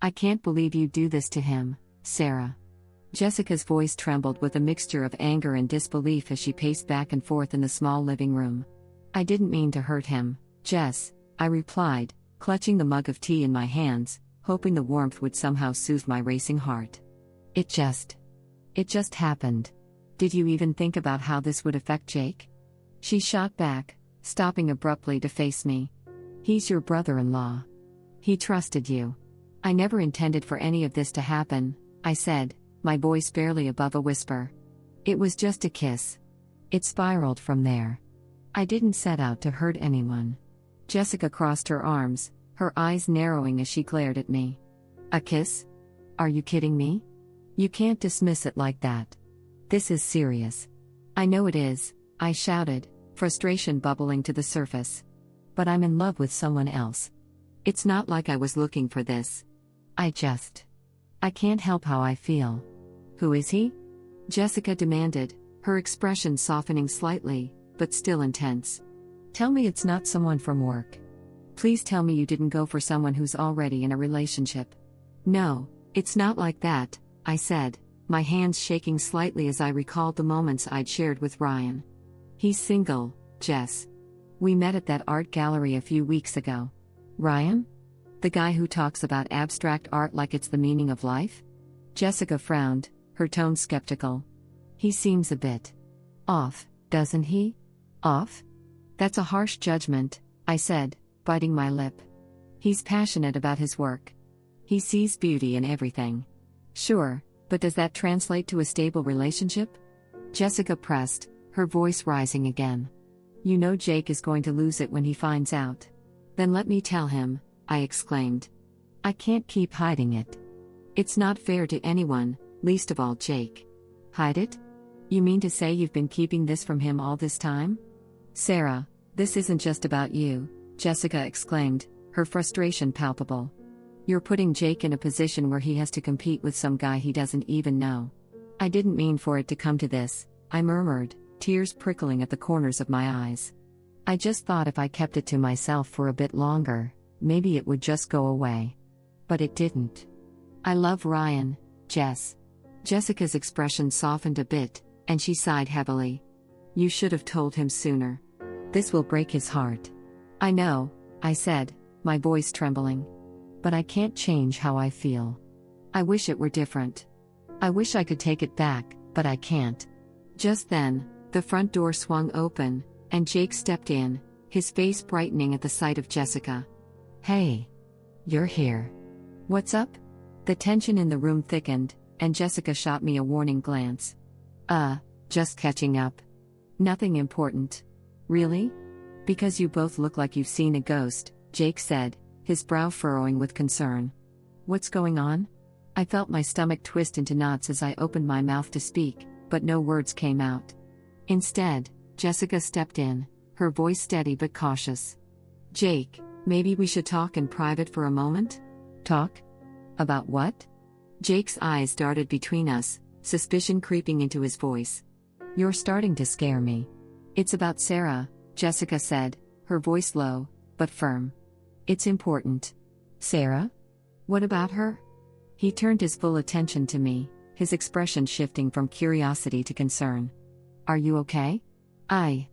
I can't believe you do this to him, Sarah. Jessica's voice trembled with a mixture of anger and disbelief as she paced back and forth in the small living room. I didn't mean to hurt him, Jess, I replied, clutching the mug of tea in my hands, hoping the warmth would somehow soothe my racing heart. It just happened. Did you even think about how this would affect Jake? She shot back, stopping abruptly to face me. He's your brother-in-law. He trusted you. I never intended for any of this to happen, I said, my voice barely above a whisper. It was just a kiss. It spiraled from there. I didn't set out to hurt anyone. Jessica crossed her arms, her eyes narrowing as she glared at me. A kiss? Are you kidding me? You can't dismiss it like that. This is serious. I know it is, I shouted, frustration bubbling to the surface. But I'm in love with someone else. It's not like I was looking for this. I can't help how I feel. Who is he? Jessica demanded, her expression softening slightly, but still intense. Tell me it's not someone from work. Please tell me you didn't go for someone who's already in a relationship. No, it's not like that, I said, my hands shaking slightly as I recalled the moments I'd shared with Ryan. He's single, Jess. We met at that art gallery a few weeks ago. Ryan? The guy who talks about abstract art like it's the meaning of life? Jessica frowned, her tone skeptical. He seems a bit off, doesn't he? Off? That's a harsh judgment, I said, biting my lip. He's passionate about his work. He sees beauty in everything. Sure, but does that translate to a stable relationship? Jessica pressed, her voice rising again. You know Jake is going to lose it when he finds out. Then let me tell him, I exclaimed. I can't keep hiding it. It's not fair to anyone, least of all Jake. Hide it? You mean to say you've been keeping this from him all this time? Sarah, this isn't just about you, Jessica exclaimed, her frustration palpable. You're putting Jake in a position where he has to compete with some guy he doesn't even know. I didn't mean for it to come to this, I murmured, tears prickling at the corners of my eyes. I just thought if I kept it to myself for a bit longer, maybe it would just go away. But it didn't. I love Ryan, Jess. Jessica's expression softened a bit, and she sighed heavily. You should have told him sooner. This will break his heart. I know, I said, my voice trembling. But I can't change how I feel. I wish it were different. I wish I could take it back, but I can't. Just then, the front door swung open, and Jake stepped in, his face brightening at the sight of Jessica. Hey. You're here. What's up? The tension in the room thickened, and Jessica shot me a warning glance. Just catching up. Nothing important. Really? Because you both look like you've seen a ghost, Jake said, his brow furrowing with concern. What's going on? I felt my stomach twist into knots as I opened my mouth to speak, but no words came out. Instead, Jessica stepped in, her voice steady but cautious. Jake, maybe we should talk in private for a moment? Talk? About what? Jake's eyes darted between us, suspicion creeping into his voice. You're starting to scare me. It's about Sarah, Jessica said, her voice low, but firm. It's important. Sarah? What about her? He turned his full attention to me, his expression shifting from curiosity to concern. Are you okay? I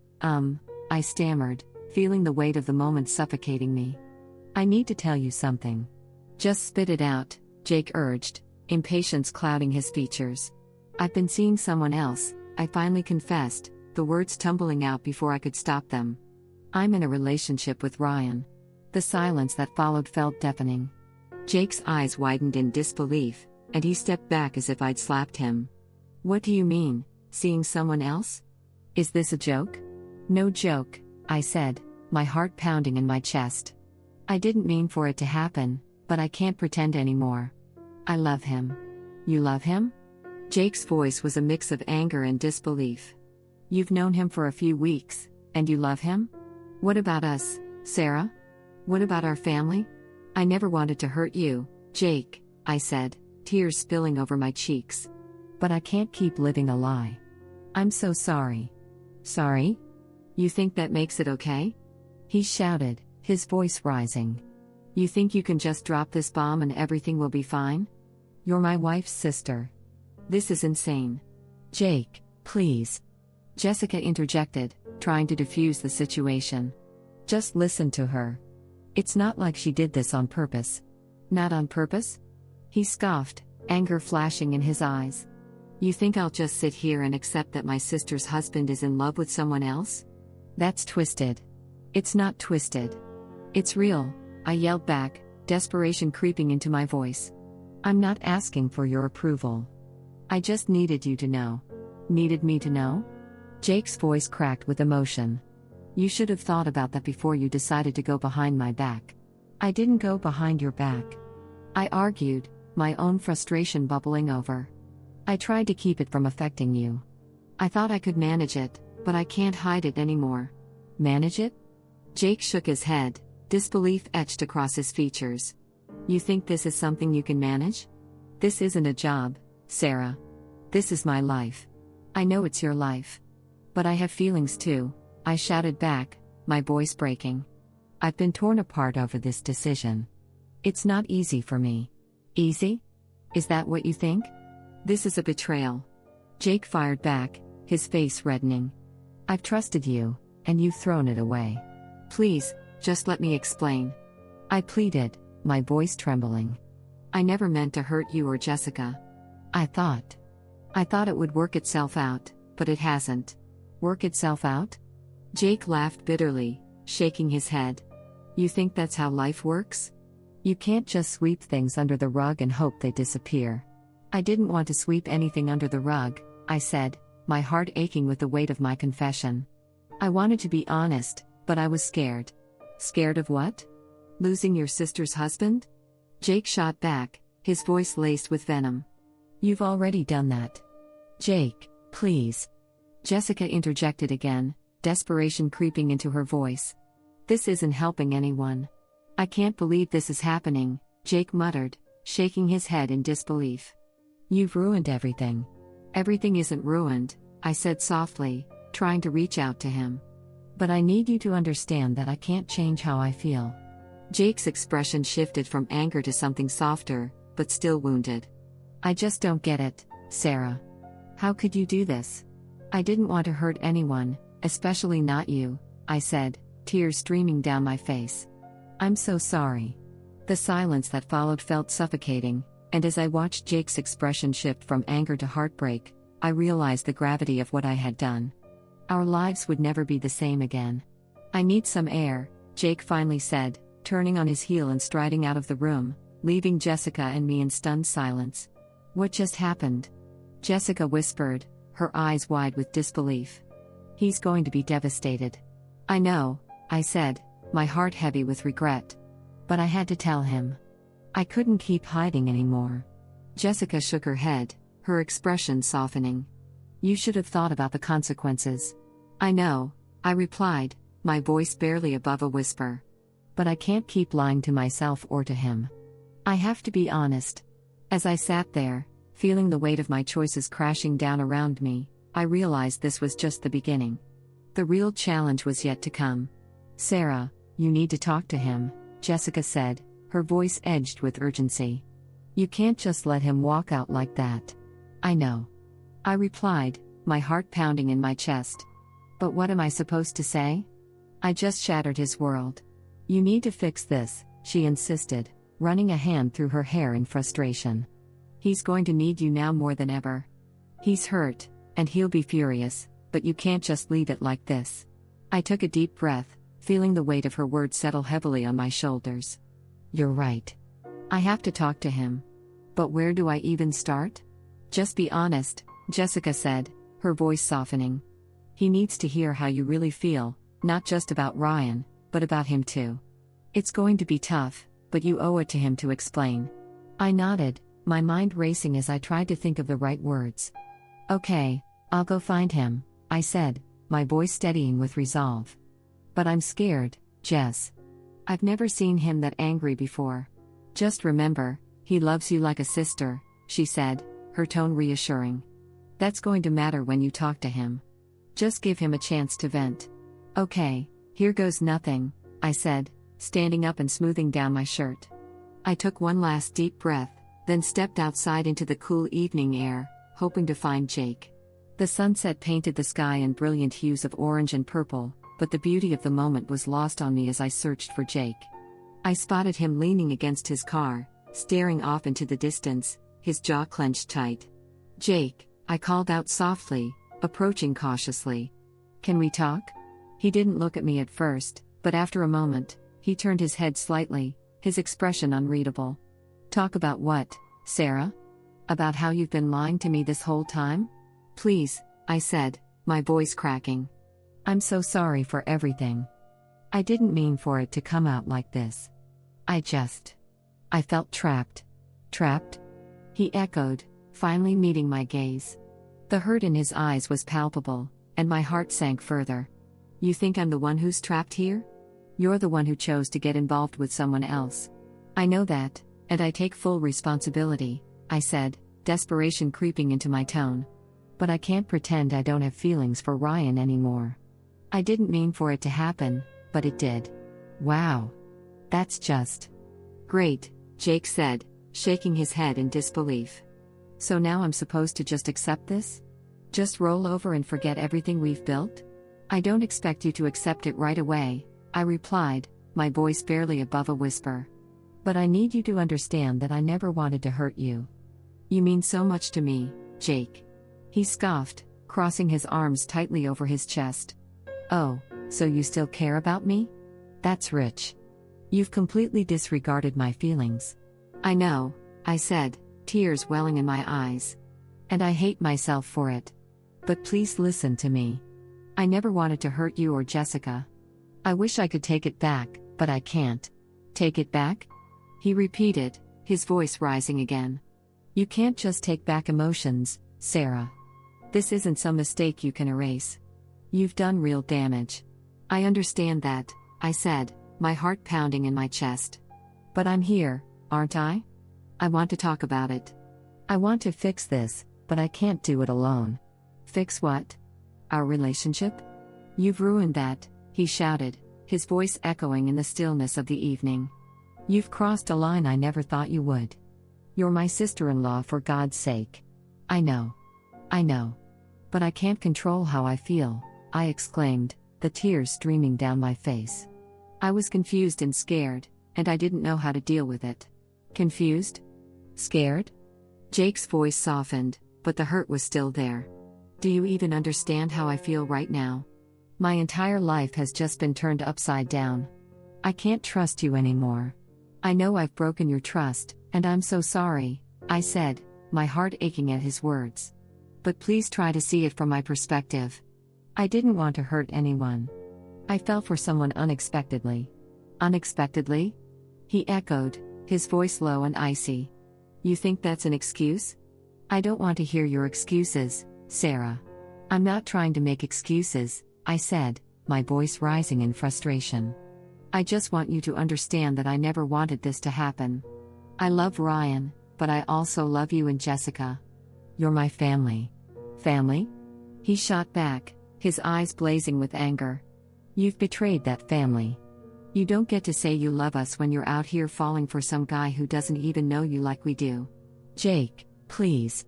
stammered, feeling the weight of the moment suffocating me. I need to tell you something. Just spit it out, Jake urged, impatience clouding his features. I've been seeing someone else, I finally confessed, the words tumbling out before I could stop them. I'm in a relationship with Ryan. The silence that followed felt deafening. Jake's eyes widened in disbelief, and he stepped back as if I'd slapped him. What do you mean, seeing someone else? Is this a joke? No joke, I said, my heart pounding in my chest. I didn't mean for it to happen, but I can't pretend anymore. I love him. You love him? Jake's voice was a mix of anger and disbelief. You've known him for a few weeks, and you love him? What about us, Sarah? What about our family? I never wanted to hurt you, Jake, I said, tears spilling over my cheeks. But I can't keep living a lie. I'm so sorry. Sorry? You think that makes it okay? He shouted, his voice rising. You think you can just drop this bomb and everything will be fine? You're my wife's sister. This is insane. Jake, please. Jessica interjected, trying to defuse the situation. Just listen to her. It's not like she did this on purpose. Not on purpose? He scoffed, anger flashing in his eyes. You think I'll just sit here and accept that my sister's husband is in love with someone else? That's twisted. It's not twisted. It's real, I yelled back, desperation creeping into my voice. I'm not asking for your approval. I just needed you to know. Needed me to know? Jake's voice cracked with emotion. You should have thought about that before you decided to go behind my back. I didn't go behind your back. I argued, my own frustration bubbling over. I tried to keep it from affecting you. I thought I could manage it, but I can't hide it anymore. Manage it? Jake shook his head, disbelief etched across his features. You think this is something you can manage? This isn't a job, Sarah. This is my life. I know it's your life. But I have feelings too, I shouted back, my voice breaking. I've been torn apart over this decision. It's not easy for me. Easy? Is that what you think? This is a betrayal. Jake fired back, his face reddening. I've trusted you, and you've thrown it away. Please, just let me explain. I pleaded, my voice trembling. I never meant to hurt you or Jessica. I thought it would work itself out, but it hasn't. Work itself out? Jake laughed bitterly, shaking his head. You think that's how life works? You can't just sweep things under the rug and hope they disappear. I didn't want to sweep anything under the rug, I said, my heart aching with the weight of my confession. I wanted to be honest, but I was scared. Scared of what? Losing your sister's husband? Jake shot back, his voice laced with venom. You've already done that. Jake, please. Jessica interjected again, desperation creeping into her voice. This isn't helping anyone. I can't believe this is happening, Jake muttered, shaking his head in disbelief. You've ruined everything. Everything isn't ruined, I said softly, trying to reach out to him. But I need you to understand that I can't change how I feel. Jake's expression shifted from anger to something softer, but still wounded. I just don't get it, Sarah. How could you do this? I didn't want to hurt anyone, especially not you, I said, tears streaming down my face. I'm so sorry. The silence that followed felt suffocating, and as I watched Jake's expression shift from anger to heartbreak, I realized the gravity of what I had done. Our lives would never be the same again. I need some air, Jake finally said, turning on his heel and striding out of the room, leaving Jessica and me in stunned silence. What just happened? Jessica whispered, her eyes wide with disbelief. He's going to be devastated. I know, I said, my heart heavy with regret. But I had to tell him. I couldn't keep hiding anymore. Jessica shook her head, her expression softening. You should have thought about the consequences. I know, I replied, my voice barely above a whisper. But I can't keep lying to myself or to him. I have to be honest. As I sat there, feeling the weight of my choices crashing down around me, I realized this was just the beginning. The real challenge was yet to come. Sarah, you need to talk to him, Jessica said, her voice edged with urgency. You can't just let him walk out like that. I know. I replied, my heart pounding in my chest. But what am I supposed to say? I just shattered his world. You need to fix this, she insisted, running a hand through her hair in frustration. He's going to need you now more than ever. He's hurt, and he'll be furious, but you can't just leave it like this. I took a deep breath, feeling the weight of her words settle heavily on my shoulders. You're right. I have to talk to him. But where do I even start? Just be honest, Jessica said, her voice softening. He needs to hear how you really feel, not just about Ryan, but about him too. It's going to be tough, but you owe it to him to explain. I nodded, my mind racing as I tried to think of the right words. Okay, I'll go find him, I said, my voice steadying with resolve. But I'm scared, Jess. I've never seen him that angry before. Just remember, he loves you like a sister, she said, her tone reassuring. That's going to matter when you talk to him. Just give him a chance to vent. Okay, here goes nothing, I said, standing up and smoothing down my shirt. I took one last deep breath, then stepped outside into the cool evening air, hoping to find Jake. The sunset painted the sky in brilliant hues of orange and purple, but the beauty of the moment was lost on me as I searched for Jake. I spotted him leaning against his car, staring off into the distance, his jaw clenched tight. "Jake," I called out softly, approaching cautiously. "Can we talk?" He didn't look at me at first, but after a moment, he turned his head slightly, his expression unreadable. "Talk about what, Sarah? About how you've been lying to me this whole time?" "Please," I said, my voice cracking. "I'm so sorry for everything. I didn't mean for it to come out like this. I felt trapped." "Trapped?" he echoed, finally meeting my gaze. The hurt in his eyes was palpable, and my heart sank further. "You think I'm the one who's trapped here? You're the one who chose to get involved with someone else." "I know that, and I take full responsibility," I said, desperation creeping into my tone. "But I can't pretend I don't have feelings for Ryan anymore. I didn't mean for it to happen, but it did." "Wow. That's just great," Jake said, shaking his head in disbelief. "So now I'm supposed to just accept this? Just roll over and forget everything we've built?" "I don't expect you to accept it right away," I replied, my voice barely above a whisper. "But I need you to understand that I never wanted to hurt you. You mean so much to me, Jake." He scoffed, crossing his arms tightly over his chest. "Oh, so you still care about me? That's rich. You've completely disregarded my feelings." "I know," I said, tears welling in my eyes. "And I hate myself for it. But please listen to me. I never wanted to hurt you or Jessica. I wish I could take it back, but I can't." "Take it back?" he repeated, his voice rising again. "You can't just take back emotions, Sarah. This isn't some mistake you can erase. You've done real damage." "I understand that," I said, my heart pounding in my chest. "But I'm here, aren't I? I want to talk about it. I want to fix this, but I can't do it alone." "Fix what? Our relationship? You've ruined that," he shouted, his voice echoing in the stillness of the evening. "You've crossed a line I never thought you would. You're my sister-in-law, for God's sake." I know. But I can't control how I feel," I exclaimed, the tears streaming down my face. I was confused and scared, and I didn't know how to deal with it. "Confused? Scared?" Jake's voice softened, but the hurt was still there. "Do you even understand how I feel right now? My entire life has just been turned upside down. I can't trust you anymore. I know I've broken your trust, and I'm so sorry," I said, my heart aching at his words. "But please try to see it from my perspective. I didn't want to hurt anyone. I fell for someone unexpectedly." "Unexpectedly?" he echoed, his voice low and icy. "You think that's an excuse?" "I don't want to hear your excuses, Sarah. I'm not trying to make excuses," I said, my voice rising in frustration. "I just want you to understand that I never wanted this to happen. I love Ryan, but I also love you and Jessica. You're my family." "Family?" he shot back, his eyes blazing with anger. "You've betrayed that family. You don't get to say you love us when you're out here falling for some guy who doesn't even know you like we do." "Jake, please,"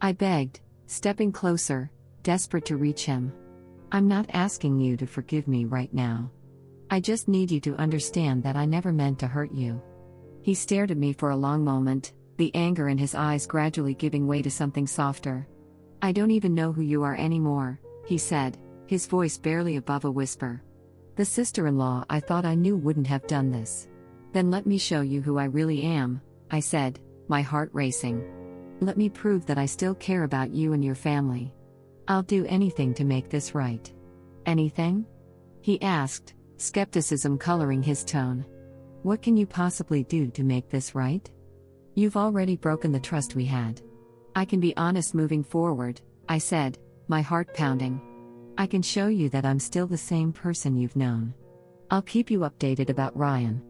I begged, stepping closer, desperate to reach him. "I'm not asking you to forgive me right now. I just need you to understand that I never meant to hurt you." He stared at me for a long moment, the anger in his eyes gradually giving way to something softer. "I don't even know who you are anymore," he said, his voice barely above a whisper. "The sister-in-law I thought I knew wouldn't have done this." "Then let me show you who I really am," I said, my heart racing. "Let me prove that I still care about you and your family. I'll do anything to make this right." "Anything?" he asked, skepticism coloring his tone. "What can you possibly do to make this right? You've already broken the trust we had." "I can be honest moving forward," I said, my heart pounding. "I can show you that I'm still the same person you've known. I'll keep you updated about Ryan.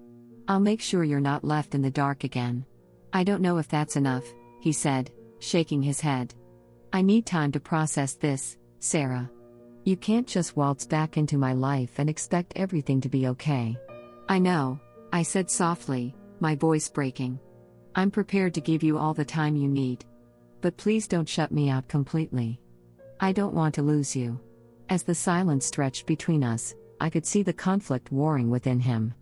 I'll make sure you're not left in the dark again." "I don't know if that's enough," he said, shaking his head. "I need time to process this, Sarah. You can't just waltz back into my life and expect everything to be okay. I know, I said softly, my voice breaking. I'm prepared to give you all the time you need. But please don't shut me out completely. I don't want to lose you. As the silence stretched between us, I could see the conflict warring within him.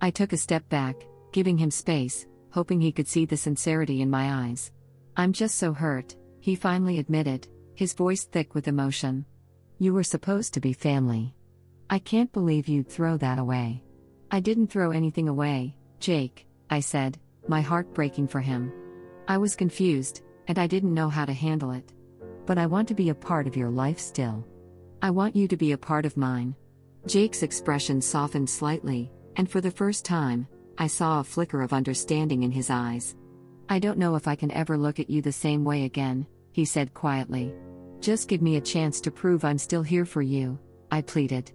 I took a step back, giving him space, hoping he could see the sincerity in my eyes. I'm just so hurt, he finally admitted, his voice thick with emotion. You were supposed to be family. I can't believe you'd throw that away. I didn't throw anything away, Jake, I said, my heart breaking for him. I was confused, and I didn't know how to handle it. But I want to be a part of your life still. I want you to be a part of mine. Jake's expression softened slightly, and for the first time, I saw a flicker of understanding in his eyes. I don't know if I can ever look at you the same way again, he said quietly. Just give me a chance to prove I'm still here for you, I pleaded.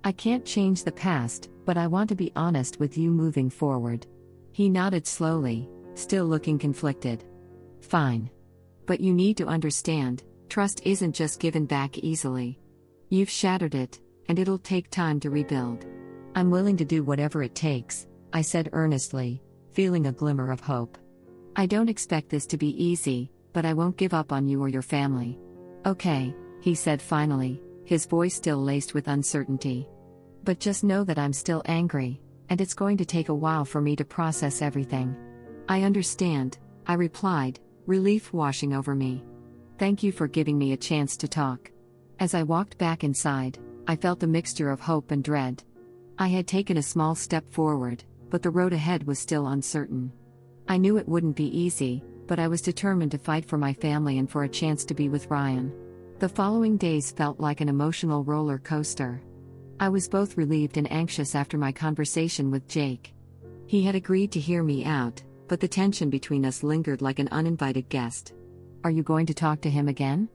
I can't change the past, but I want to be honest with you moving forward. He nodded slowly, still looking conflicted. Fine. But you need to understand, trust isn't just given back easily. You've shattered it, and it'll take time to rebuild. I'm willing to do whatever it takes, I said earnestly, feeling a glimmer of hope. I don't expect this to be easy, but I won't give up on you or your family. Okay, he said finally, his voice still laced with uncertainty. But just know that I'm still angry, and it's going to take a while for me to process everything. I understand, I replied, relief washing over me. Thank you for giving me a chance to talk. As I walked back inside, I felt a mixture of hope and dread. I had taken a small step forward, but the road ahead was still uncertain. I knew it wouldn't be easy, but I was determined to fight for my family and for a chance to be with Ryan. The following days felt like an emotional roller coaster. I was both relieved and anxious after my conversation with Jake. He had agreed to hear me out, but the tension between us lingered like an uninvited guest. Are you going to talk to him again?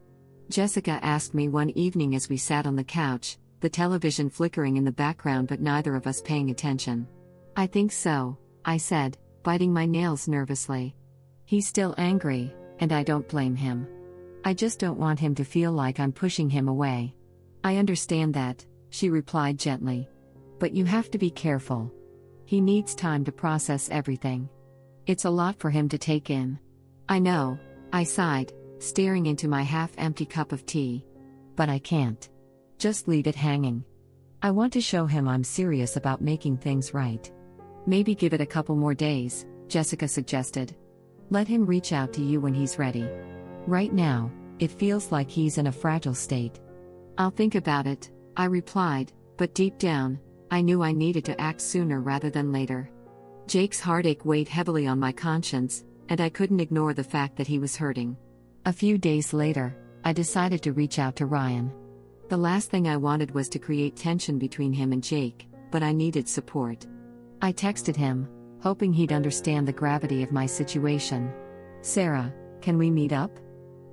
Jessica asked me one evening as we sat on the couch, the television flickering in the background but neither of us paying attention. I think so, I said, biting my nails nervously. He's still angry, and I don't blame him. I just don't want him to feel like I'm pushing him away. I understand that, she replied gently. But you have to be careful. He needs time to process everything. It's a lot for him to take in. I know, I sighed, staring into my half-empty cup of tea. But I can't. Just leave it hanging. I want to show him I'm serious about making things right. Maybe give it a couple more days, Jessica suggested. Let him reach out to you when he's ready. Right now, it feels like he's in a fragile state. I'll think about it, I replied, but deep down, I knew I needed to act sooner rather than later. Jake's heartache weighed heavily on my conscience, and I couldn't ignore the fact that he was hurting. A few days later, I decided to reach out to Ryan. The last thing I wanted was to create tension between him and Jake, but I needed support. I texted him, hoping he'd understand the gravity of my situation. Sarah, can we meet up?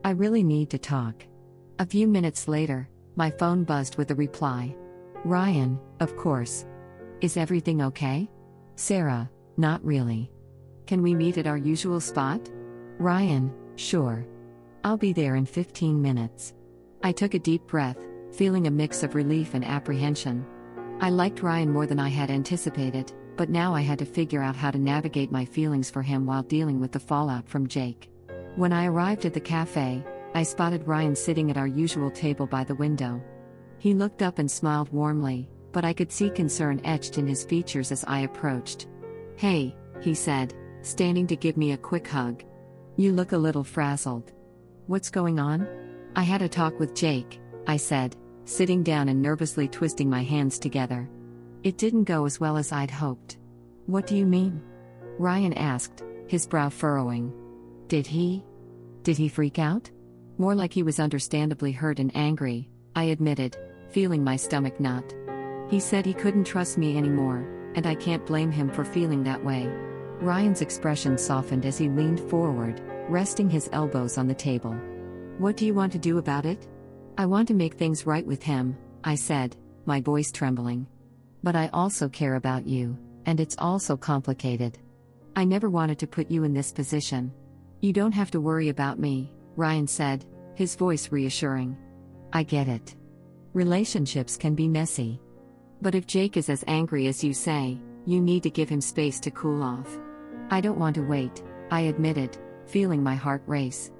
I really need to talk. A few minutes later, my phone buzzed with a reply. Ryan, of course. Is everything okay? Sarah, not really. Can we meet at our usual spot? Ryan, sure. I'll be there in 15 minutes. I took a deep breath, feeling a mix of relief and apprehension. I liked Ryan more than I had anticipated, but now I had to figure out how to navigate my feelings for him while dealing with the fallout from Jake. When I arrived at the cafe, I spotted Ryan sitting at our usual table by the window. He looked up and smiled warmly, but I could see concern etched in his features as I approached. Hey, he said, standing to give me a quick hug. You look a little frazzled. What's going on? I had a talk with Jake, I said, sitting down and nervously twisting my hands together. It didn't go as well as I'd hoped. What do you mean? Ryan asked, his brow furrowing. Did he freak out? More like he was understandably hurt and angry, I admitted, feeling my stomach knot. He said he couldn't trust me anymore, and I can't blame him for feeling that way. Ryan's expression softened as he leaned forward, resting his elbows on the table. What do you want to do about it? I want to make things right with him, I said, my voice trembling. But I also care about you, and it's also complicated. I never wanted to put you in this position. You don't have to worry about me, Ryan said, his voice reassuring. I get it. Relationships can be messy. But if Jake is as angry as you say, You need to give him space to cool off. I don't want to wait, I admitted, feeling my heart race.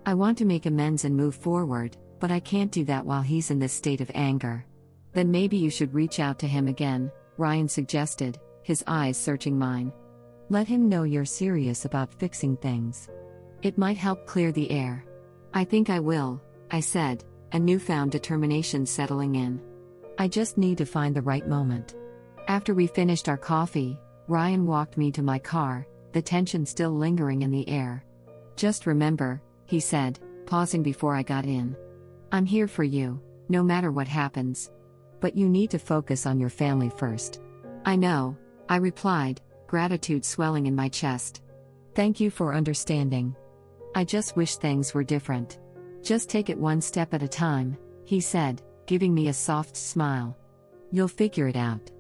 I want to make amends and move forward, but I can't do that while he's in this state of anger. Then maybe you should reach out to him again, Ryan suggested, his eyes searching mine. Let him know you're serious about fixing things. It might help clear the air. I think I will, I said, a newfound determination settling in. I just need to find the right moment. After we finished our coffee, Ryan walked me to my car, the tension still lingering in the air. Just remember, he said, pausing before I got in. I'm here for you, no matter what happens. But you need to focus on your family first. I know, I replied, gratitude swelling in my chest. Thank you for understanding. I just wish things were different. Just take it one step at a time, he said, giving me a soft smile. You'll figure it out.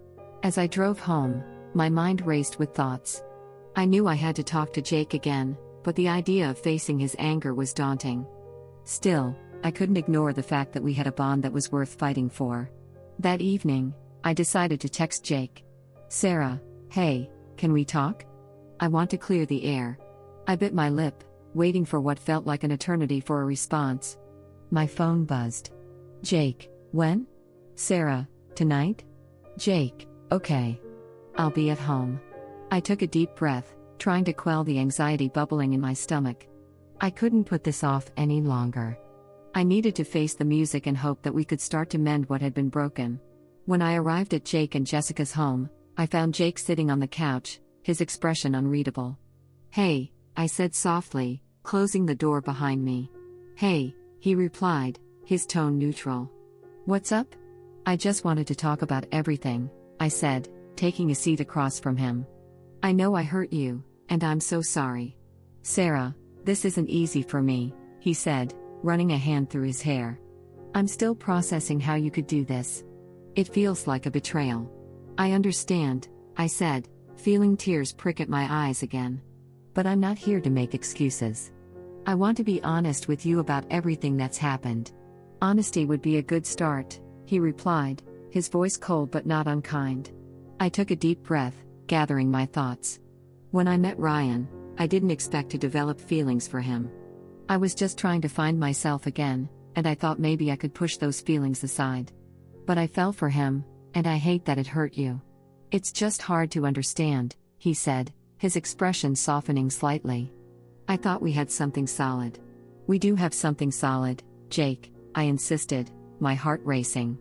As I drove home, my mind raced with thoughts. I knew I had to talk to Jake again, but the idea of facing his anger was daunting. Still, I couldn't ignore the fact that we had a bond that was worth fighting for. That evening, I decided to text Jake. Sarah, hey, can we talk? I want to clear the air. I bit my lip, waiting for what felt like an eternity for a response. My phone buzzed. Jake, when? Sarah, tonight? Jake, okay. I'll be at home. I took a deep breath, trying to quell the anxiety bubbling in my stomach. I couldn't put this off any longer. I needed to face the music and hope that we could start to mend what had been broken. When I arrived at Jake and Jessica's home, I found Jake sitting on the couch, his expression unreadable. Hey, I said softly, closing the door behind me. Hey, he replied, his tone neutral. What's up? I just wanted to talk about everything, I said, taking a seat across from him. I know I hurt you, and I'm so sorry. Sarah, this isn't easy for me, he said, running a hand through his hair. I'm still processing how you could do this. It feels like a betrayal. I understand, I said, feeling tears prick at my eyes again. But I'm not here to make excuses. I want to be honest with you about everything that's happened. Honesty would be a good start, he replied, his voice cold but not unkind. I took a deep breath, gathering my thoughts. When I met Ryan, I didn't expect to develop feelings for him. I was just trying to find myself again, and I thought maybe I could push those feelings aside. But I fell for him, and I hate that it hurt you. It's just hard to understand, he said, his expression softening slightly. I thought we had something solid. We do have something solid, Jake, I insisted, my heart racing.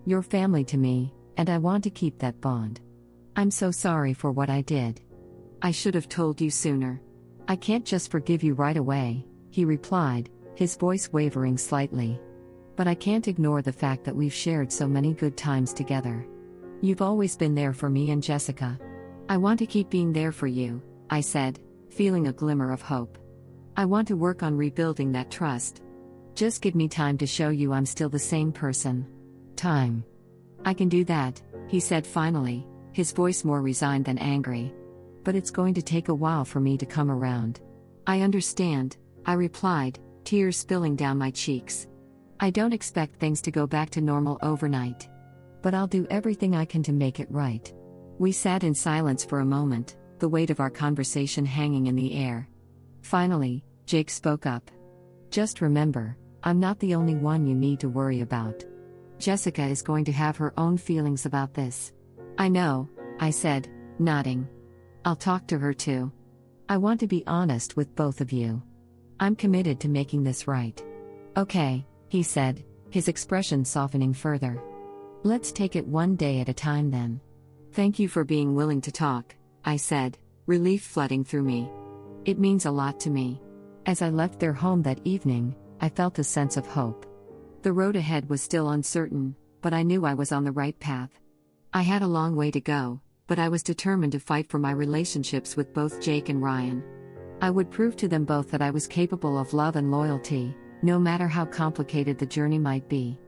You're family to me, and I want to keep that bond. I'm so sorry for what I did. I should have told you sooner. I can't just forgive you right away, he replied, his voice wavering slightly. But I can't ignore the fact that we've shared so many good times together. You've always been there for me and Jessica. I want to keep being there for you, I said, feeling a glimmer of hope. I want to work on rebuilding that trust. Just give me time to show you I'm still the same person. Time. I can do that, he said finally, his voice more resigned than angry. But it's going to take a while for me to come around. I understand, I replied, tears spilling down my cheeks. I don't expect things to go back to normal overnight. But I'll do everything I can to make it right. We sat in silence for a moment, the weight of our conversation hanging in the air. Finally, Jake spoke up. Just remember, I'm not the only one you need to worry about. Jessica is going to have her own feelings about this. I know, I said, nodding. I'll talk to her too. I want to be honest with both of you. I'm committed to making this right. Okay, he said, his expression softening further. Let's take it one day at a time then. Thank you for being willing to talk, I said, relief flooding through me. It means a lot to me. As I left their home that evening, I felt a sense of hope. The road ahead was still uncertain, but I knew I was on the right path. I had a long way to go, but I was determined to fight for my relationships with both Jake and Ryan. I would prove to them both that I was capable of love and loyalty, no matter how complicated the journey might be.